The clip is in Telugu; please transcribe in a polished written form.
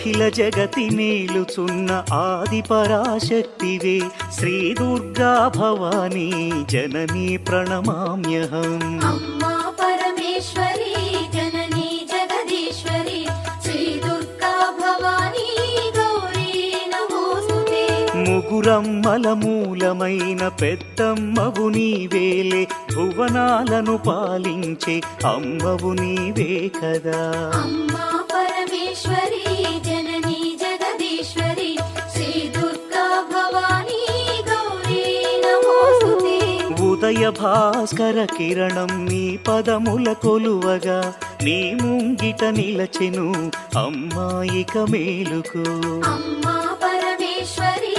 అఖిల జగతి మేలుచున్న ఆది పరాశక్తివే శ్రీ దుర్గా భవానీ జననీ ప్రణమామ్యహం. అమ్మా పరమేశ్వరి జననీ జగదీశ్వరి శ్రీ దుర్గా భవానీ గౌరీ నమోస్తుతే. ముగురమ్మల మూలమైన పెద్దమ్మవు నీవేలే భువనాలను పాలించే అమ్మవు నీవే కదా. అమ్మా పరమేశ్వరి జననీ జగదీశ్వరి శ్రీ దుర్గా భవానీ గౌరీ నమోస్తుతే. ఉదయ భాస్కర కిరణం నీ పదముల కొలువగా నీ ముంగిట నిలచెను అమ్మాయిక మేలుకు. అమ్మా పరమేశ్వరి